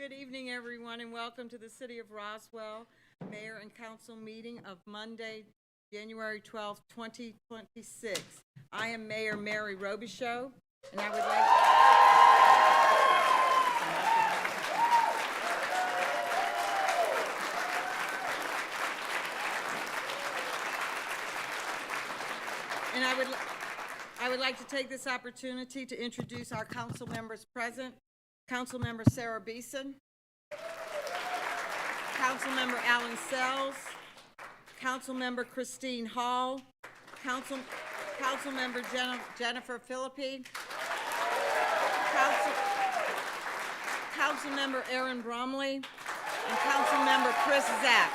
Good evening, everyone, and welcome to the City of Roswell Mayor and Council meeting of Monday, January 12th, 2026. I am Mayor Mary Robichaud, and I would like to take this opportunity to introduce our council members present. Councilmember Sarah Beeson, Councilmember Alan Sells, Councilmember Christine Hall, Councilmember Jennifer Philippi, Councilmember Aaron Bromley, and Councilmember Chris Zapp.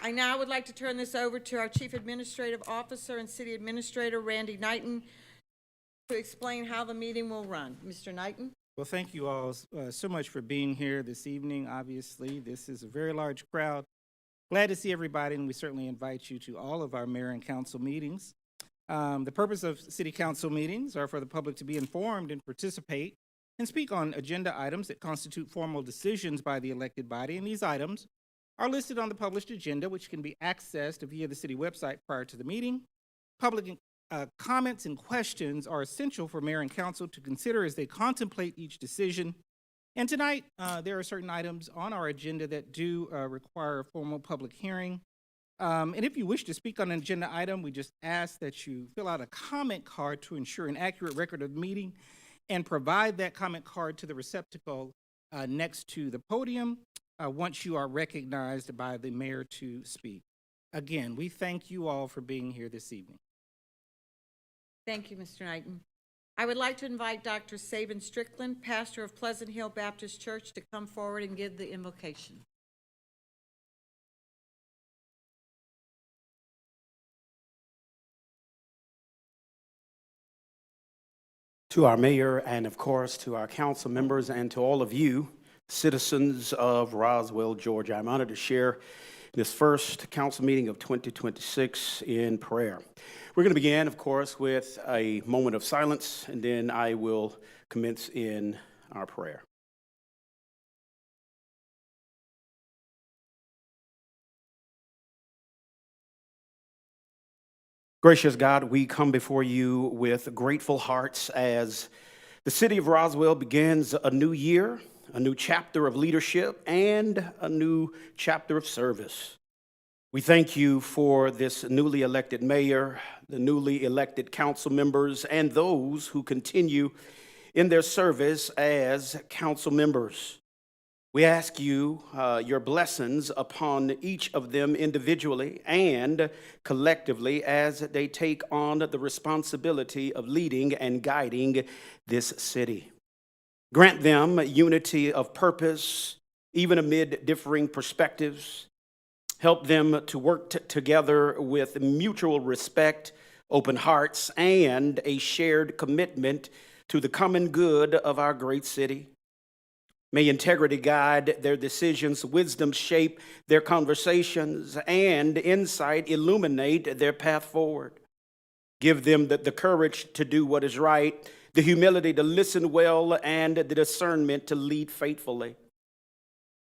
I now would like to turn this over to our Chief Administrative Officer and City Administrator, Randy Knighton, to explain how the meeting will run. Mr. Knighton? Well, thank you all so much for being here this evening. Obviously, this is a very large crowd. Glad to see everybody, and we certainly invite you to all of our mayor and council meetings. The purpose of city council meetings are for the public to be informed and participate and speak on agenda items that constitute formal decisions by the elected body, and these items are listed on the published agenda, which can be accessed via the city website prior to the meeting. Public comments and questions are essential for mayor and council to consider as they contemplate each decision. And tonight, there are certain items on our agenda that do require a formal public hearing. And if you wish to speak on an agenda item, we just ask that you fill out a comment card to ensure an accurate record of the meeting and provide that comment card to the receptacle next to the podium once you are recognized by the mayor to speak. Again, we thank you all for being here this evening. Thank you, Mr. Knighton. I would like to invite Dr. Saban Strickland, pastor of Pleasant Hill Baptist Church, to come forward and give the invocation. To our mayor and, of course, to our council members and to all of you, citizens of Roswell, Georgia, I'm honored to share this first council meeting of 2026 in prayer. We're going to begin, of course, with a moment of silence, and then I will commence in our prayer. Gracious God, we come before you with grateful hearts as the city of Roswell begins a new year, a new chapter of leadership, and a new chapter of service. We thank you for this newly elected mayor, the newly elected council members, and those who continue in their service as council members. We ask you your blessings upon each of them individually and collectively as they take on the responsibility of leading and guiding this city. Grant them unity of purpose, even amid differing perspectives. Help them to work together with mutual respect, open hearts, and a shared commitment to the common good of our great city. May integrity guide their decisions, wisdom shape their conversations, and insight illuminate their path forward. Give them the courage to do what is right, the humility to listen well, and the discernment to lead faithfully.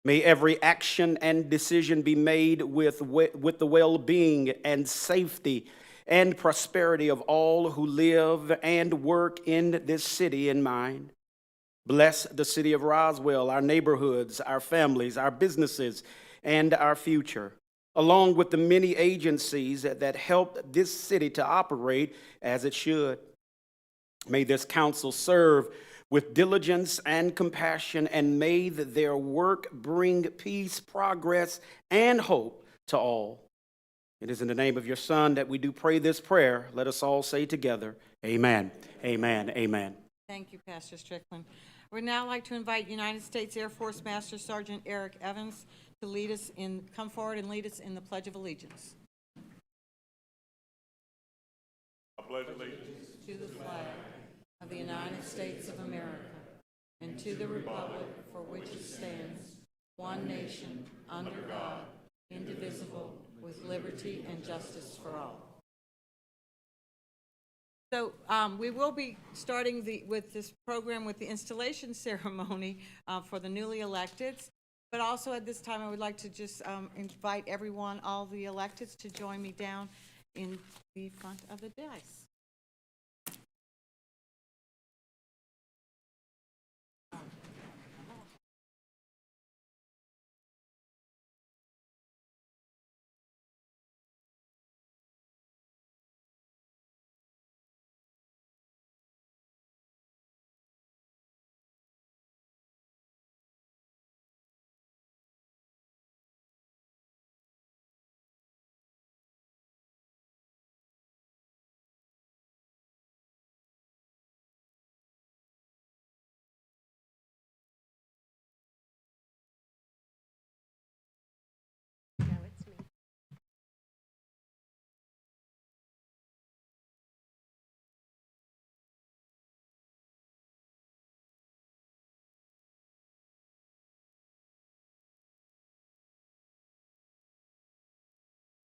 May every action and decision be made with the well-being and safety and prosperity of all who live and work in this city in mind. Bless the city of Roswell, our neighborhoods, our families, our businesses, and our future, along with the many agencies that help this city to operate as it should. May this council serve with diligence and compassion, and may their work bring peace, progress, and hope to all. It is in the name of your Son that we do pray this prayer. Let us all say together, amen, amen, amen. Thank you, Pastor Strickland. We'd now like to invite United States Air Force Master Sergeant Eric Evans to come forward and lead us in the Pledge of Allegiance. I pledge allegiance to the flag of the United States of America and to the republic for which it stands, one nation, under God, indivisible, with liberty and justice for all. So we will be starting with this program with the installation ceremony for the newly electeds. But also at this time, I would like to just invite everyone, all the electeds, to join me down in the front of the dais.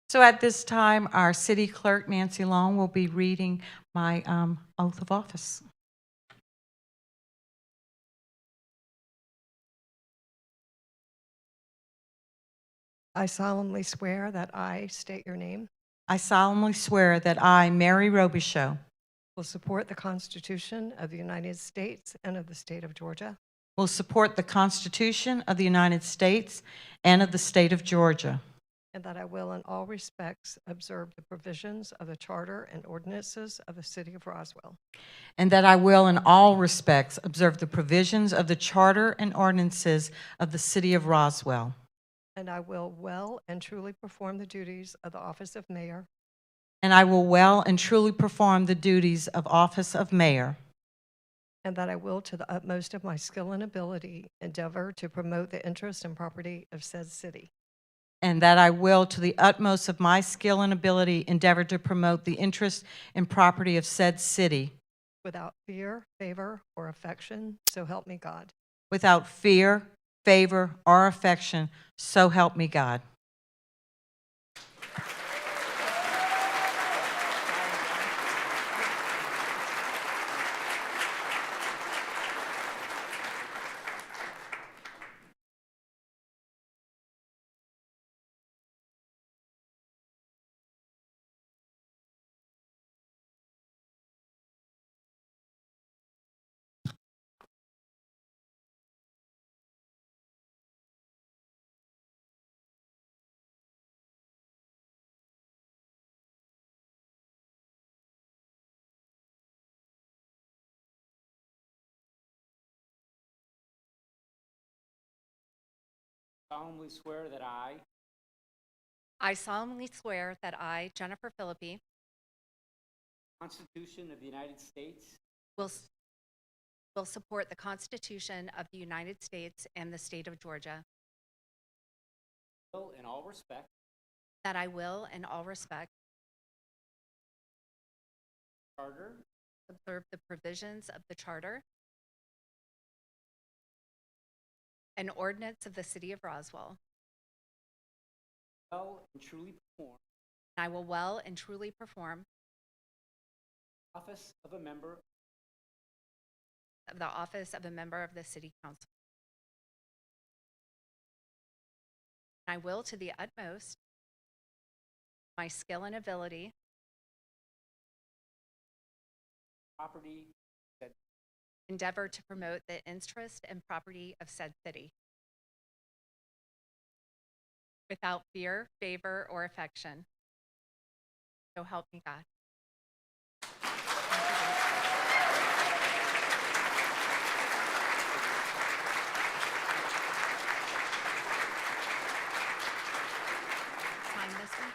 So at this time, our city clerk, Nancy Long, will be reading my oath of office. I solemnly swear that I state your name, I solemnly swear that I, Mary Robichaux, will support the Constitution of the United States and of the state of Georgia, will support the Constitution of the United States and of the state of Georgia, and that I will in all respects observe the provisions of the charter and ordinances of the city of Roswell, and that I will in all respects observe the provisions of the charter and ordinances of the city of Roswell, and I will well and truly perform the duties of the office of mayor and I will well and truly perform the duties of office of mayor, and that I will, to the utmost of my skill and ability, endeavor to promote the interest and property of said city, and that I will, to the utmost of my skill and ability, endeavor to promote the interest and property of said city, without fear, favor, or affection, so help me God. without fear, favor, or affection, so help me God. Solemnly swear that I solemnly swear that I, Jennifer Philippi, Constitution of the United States, will support the Constitution of the United States and the state of Georgia, will in all respects that I will, in all respect, charter observe the provisions of the charter and ordinance of the city of Roswell, well and truly perform and I will well and truly perform the office of a member of the office of a member of the city council. And I will, to the utmost of my skill and ability, property that endeavor to promote the interest and property of said city, without fear, favor, or affection. So help me God. Sign this one.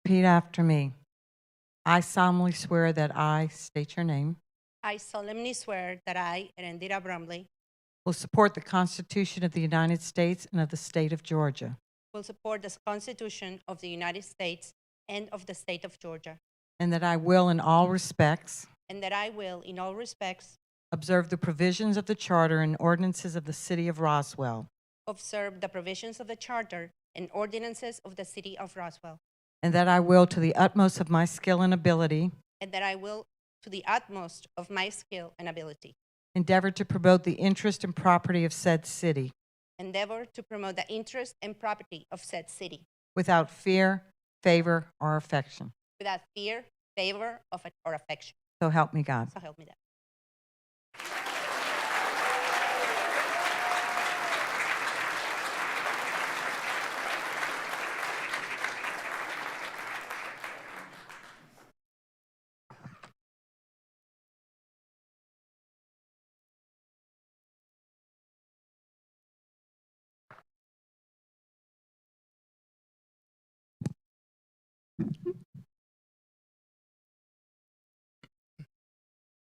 Repeat after me. I solemnly swear that I state your name. I solemnly swear that I, Erendira Brumley, will support the Constitution of the United States and of the state of Georgia, will support the Constitution of the United States and of the state of Georgia, and that I will, in all respects, and that I will, in all respects, observe the provisions of the Charter and ordinances of the City of Roswell, observe the provisions of the Charter and ordinances of the city of Roswell, and that I will, to the utmost of my skill and ability, and that I will, to the utmost of my skill and ability, endeavor to promote the interest and property of said city endeavor to promote the interest and property of said city without fear, favor, or affection. without fear, favor, or affection. So help me God. So help me God.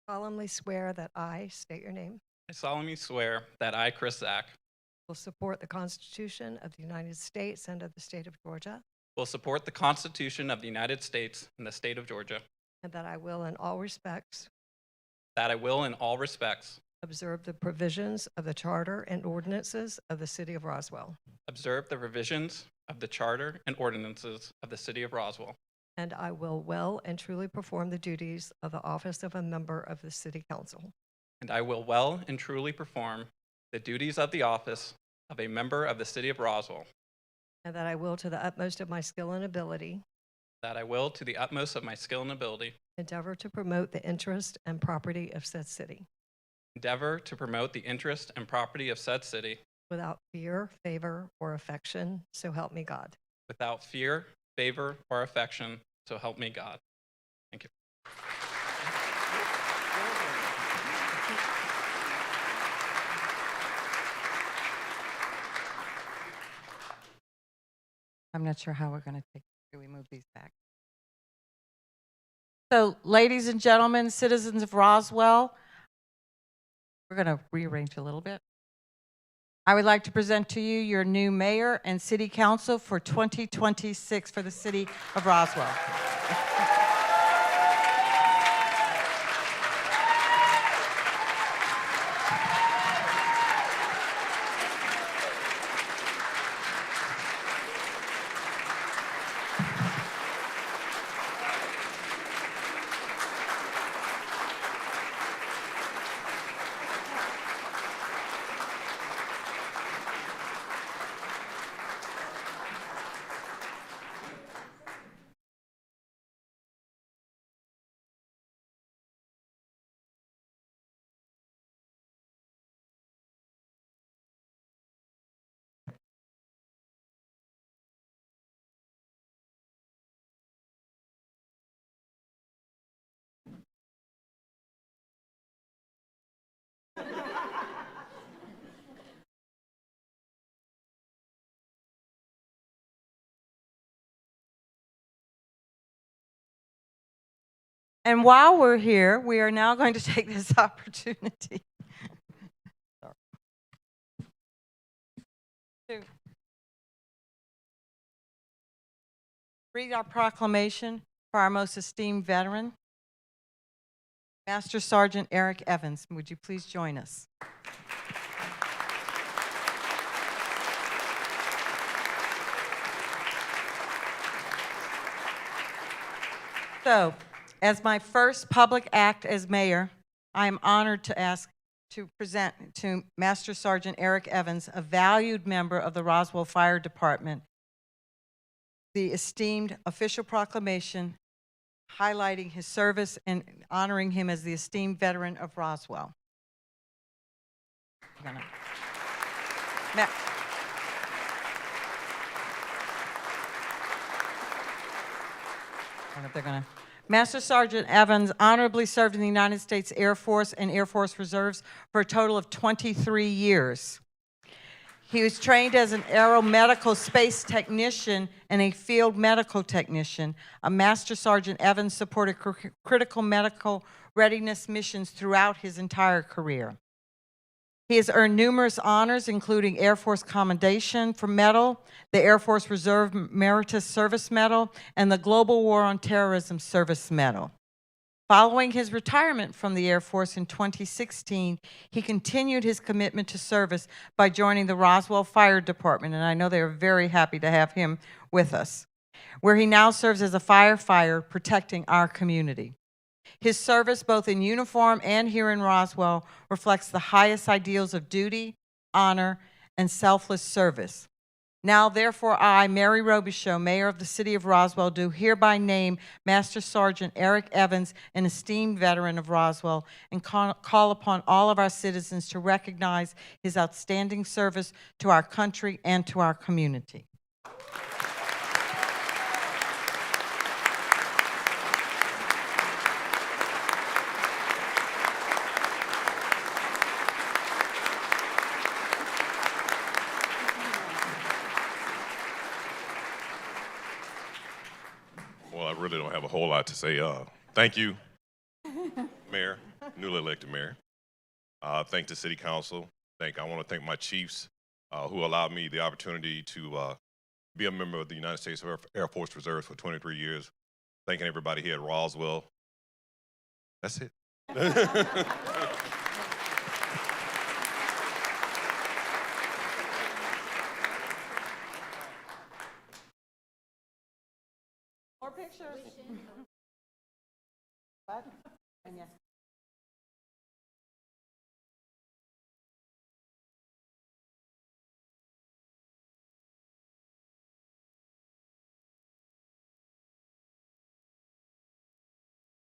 Solemnly swear that I, state your name, I solemnly swear that I, Chris Zach, will support the Constitution of the United States and of the state of Georgia, will support the Constitution of the United States and the state of Georgia, and that I will, in all respects, that I will, in all respects, observe the provisions of the Charter and ordinances of the city of Roswell, observe the revisions of the Charter and ordinances of the city of Roswell, and I will well and truly perform the duties of the office of a member of the city council, and I will well and truly perform the duties of the office of a member of the city of Roswell, and that I will, to the utmost of my skill and ability, that I will, to the utmost of my skill and ability, endeavor to promote the interest and property of said city endeavor to promote the interest and property of said city without fear, favor, or affection, so help me God. without fear, favor, or affection, so help me God. Thank you. I'm not sure how we're going to take, do we move these back? So, ladies and gentlemen, citizens of Roswell, we're going to rearrange a little bit. I would like to present to you your new mayor and city council for 2026 for the city of Roswell. And while we're here, we are now going to take this opportunity to read our proclamation for our most esteemed veteran, Master Sergeant Eric Evans. Would you please join us? So, as my first public act as mayor, I am honored to present to Master Sergeant Eric Evans, a valued member of the Roswell Fire Department, the esteemed official proclamation highlighting his service and honoring him as the esteemed veteran of Roswell. I'm gonna- Ma- I don't know if they're gonna. Master Sergeant Evans honorably served in the United States Air Force and Air Force Reserves for a total of 23 years. He was trained as an aeromedical space technician and a field medical technician. A Master Sergeant Evans supported critical medical readiness missions throughout his entire career. He has earned numerous honors, including Air Force Commendation for Medal, the Air Force Reserve Meritorious Service Medal, and the Global War on Terrorism Service Medal. Following his retirement from the Air Force in 2016, he continued his commitment to service by joining the Roswell Fire Department, and I know they are very happy to have him with us, where he now serves as a firefighter protecting our community. His service, both in uniform and here in Roswell, reflects the highest ideals of duty, honor, and selfless service. Now, therefore, I, Mary Robichaux, Mayor of the City of Roswell, do hereby name Master Sergeant Eric Evans, an esteemed veteran of Roswell, and call upon all of our citizens to recognize his outstanding service to our country and to our community. Well, I really don't have a whole lot to say. Thank you, Mayor, newly elected Mayor. Thank the City Council. I want to thank my chiefs who allowed me the opportunity to be a member of the United States Air Force Reserve for 23 years. Thanking everybody here at Roswell. That's it. More pictures. What? And yeah.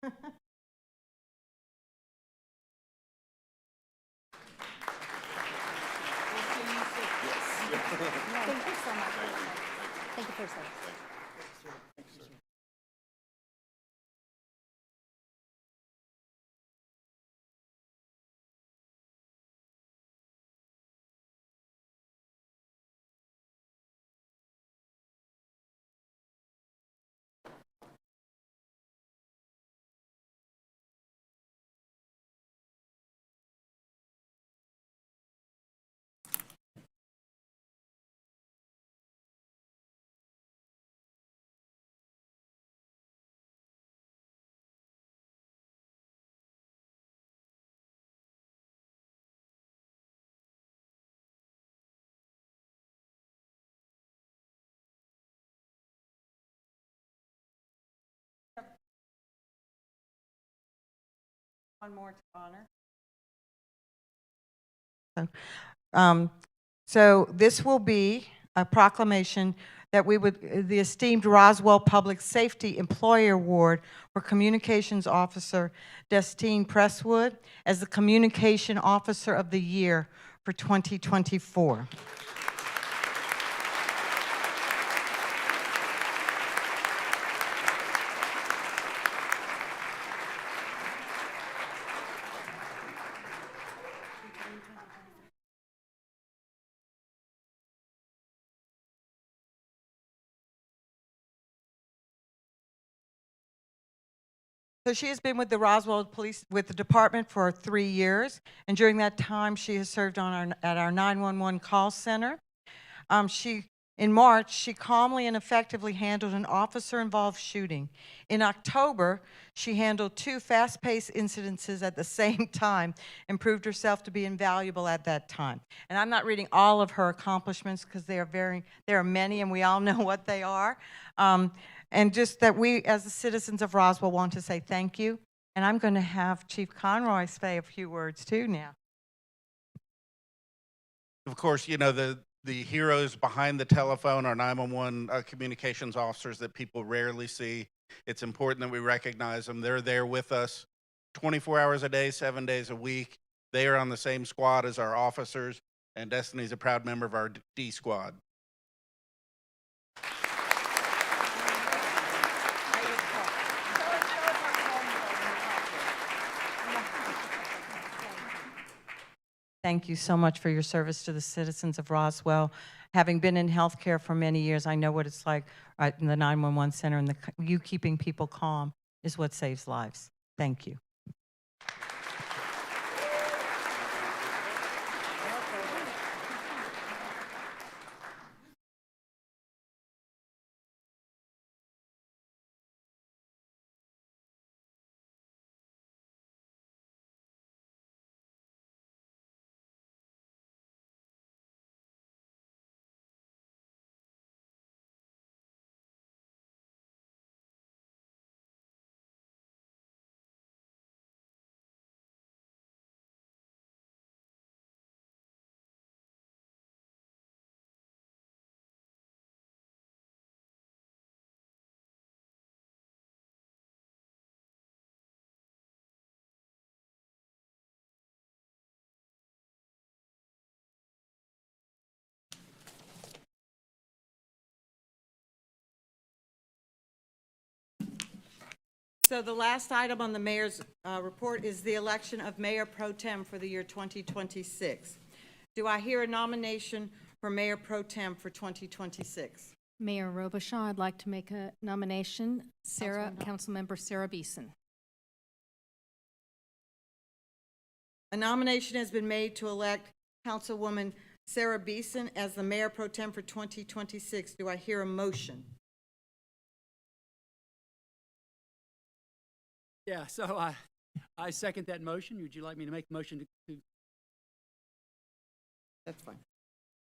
Thank you so much. Thank you for your service. One more to honor. So this will be a proclamation that the esteemed Roswell Public Safety Employer Award for Communications Officer Destine Presswood as the Communication Officer of the Year for 2024. So she has been with the Roswell Police, with the department for 3 years, and during that time, she has served at our 911 call center. In March, she calmly and effectively handled an officer-involved shooting. In October, she handled 2 fast-paced incidences at the same time and proved herself to be invaluable at that time. And I'm not reading all of her accomplishments because there are many, and we all know what they are. And just that we, as the citizens of Roswell, want to say thank you. And I'm going to have Chief Conroy say a few words too now. Of course, you know, the heroes behind the telephone are 911 communications officers that people rarely see. It's important that we recognize them. They're there with us 24 hours a day, 7 days a week. They are on the same squad as our officers, and Destiny's a proud member of our D squad. Thank you so much for your service to the citizens of Roswell. Having been in healthcare for many years, I know what it's like right in the 911 center, and you keeping people calm is what saves lives. Thank you. So the last item on the mayor's report is the election of Mayor Pro Tem for the year 2026. Do I hear a nomination for Mayor Pro Tem for 2026? Mayor Robichaud, I'd like to make a nomination. Councilmember Sarah Beeson. A nomination has been made to elect Councilwoman Sarah Beeson as the Mayor Pro Tem for 2026. Do I hear a motion? Yeah, so I second that motion. Would you like me to make a motion to That's fine.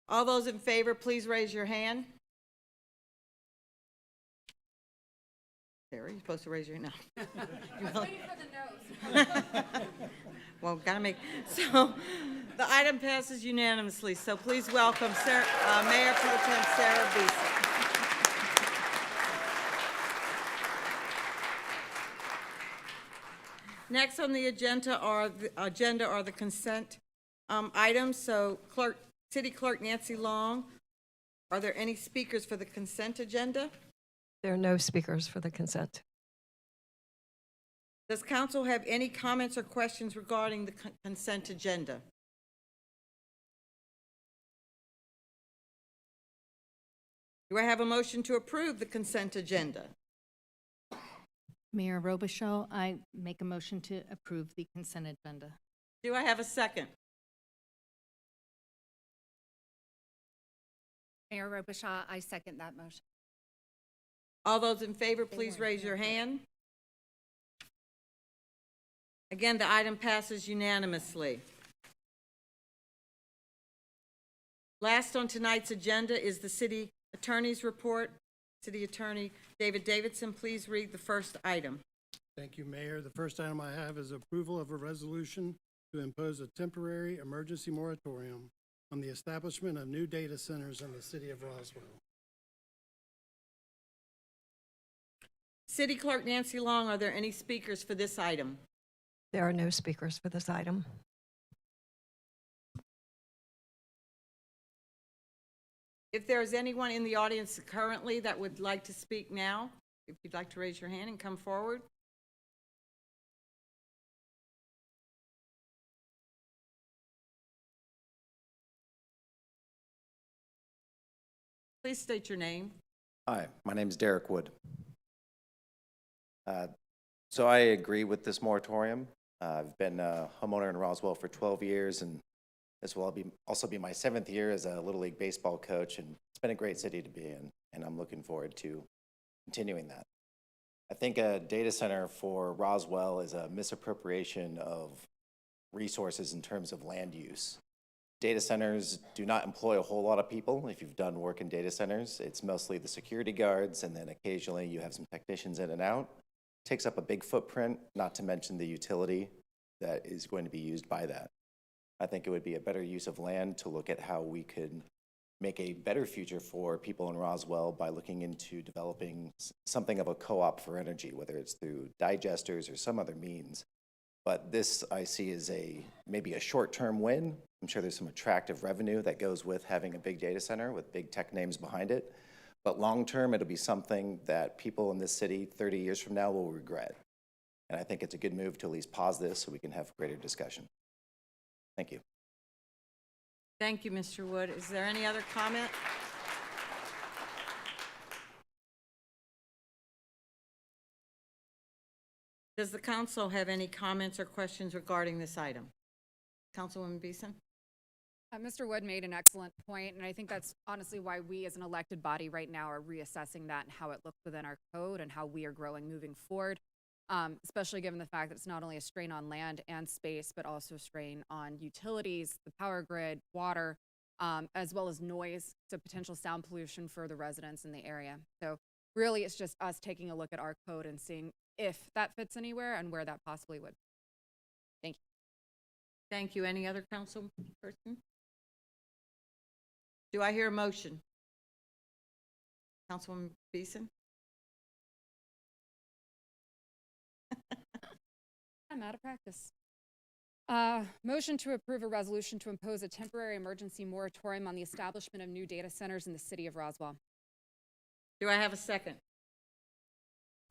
All those in favor, please raise your hand. Sarah, you're supposed to raise your hand now. I was waiting for the nose. Well, gotta make, so the item passes unanimously, so please welcome Mayor Pro Tem Sarah Beeson. Next on the agenda are the consent items. So City Clerk Nancy Long, are there any speakers for the consent agenda? There are no speakers for the consent. Does council have any comments or questions regarding the consent agenda? Do I have a motion to approve the consent agenda? Mayor Robichaud, I make a motion to approve the consent agenda. Do I have a second? Mayor Robichaud, I second that motion. All those in favor, please raise your hand. Again, the item passes unanimously. Last on tonight's agenda is the city attorney's report. City Attorney David Davidson, please read the first item. Thank you, Mayor. The first item I have is approval of a resolution to impose a temporary emergency moratorium on the establishment of new data centers in the city of Roswell. City Clerk Nancy Long, are there any speakers for this item? There are no speakers for this item. If there is anyone in the audience currently that would like to speak now, if you'd like to raise your hand and come forward. Please state your name. Hi, my name is Derek Wood. So I agree with this moratorium. I've been a homeowner in Roswell for 12 years, and this will also be my 7th year as a Little League baseball coach, and it's been a great city to be in, and I'm looking forward to continuing that. I think a data center for Roswell is a misappropriation of resources in terms of land use. Data centers do not employ a whole lot of people. If you've done work in data centers, it's mostly the security guards, and then occasionally you have some technicians in and out. It takes up a big footprint, not to mention the utility that is going to be used by that. I think it would be a better use of land to look at how we could make a better future for people in Roswell by looking into developing something of a co-op for energy, whether it's through digesters or some other means. But this I see as maybe a short-term win. I'm sure there's some attractive revenue that goes with having a big data center with big tech names behind it. But long-term, it'll be something that people in this city 30 years from now will regret. And I think it's a good move to at least pause this so we can have greater discussion. Thank you. Thank you, Mr. Wood. Is there any other comment? Does the council have any comments or questions regarding this item? Councilwoman Beeson? Mr. Wood made an excellent point, and I think that's honestly why we as an elected body right now are reassessing that and how it looks within our code and how we are growing moving forward, especially given the fact that it's not only a strain on land and space, but also a strain on utilities, the power grid, water, as well as noise, so potential sound pollution for the residents in the area. So really, it's just us taking a look at our code and seeing if that fits anywhere and where that possibly would. Thank you. Thank you. Any other council person? Do I hear a motion? Councilwoman Beeson? I'm out of practice. Motion to approve a resolution to impose a temporary emergency moratorium on the establishment of new data centers in the city of Roswell. Do I have a second?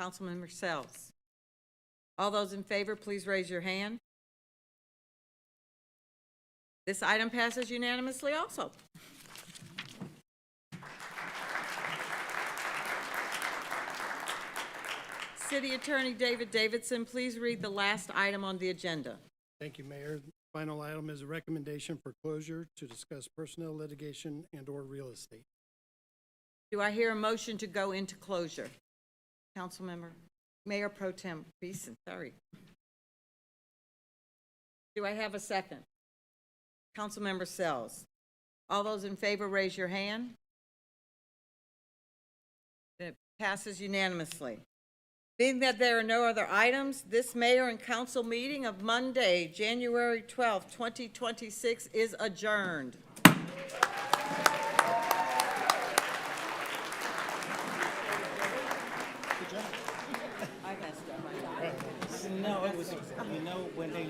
Councilman Marcells. All those in favor, please raise your hand. This item passes unanimously also. City Attorney David Davidson, please read the last item on the agenda. Thank you, Mayor. The final item is a recommendation for closure to discuss personnel litigation and/or real estate. Do I hear a motion to go into closure? Councilmember, Mayor Pro Tem Beeson, sorry. Do I have a second? Councilmember Sells. All those in favor, raise your hand. It passes unanimously. Being that there are no other items, this mayor and council meeting of Monday, January 12th, 2026 is adjourned. I messed up. No, it was, when they.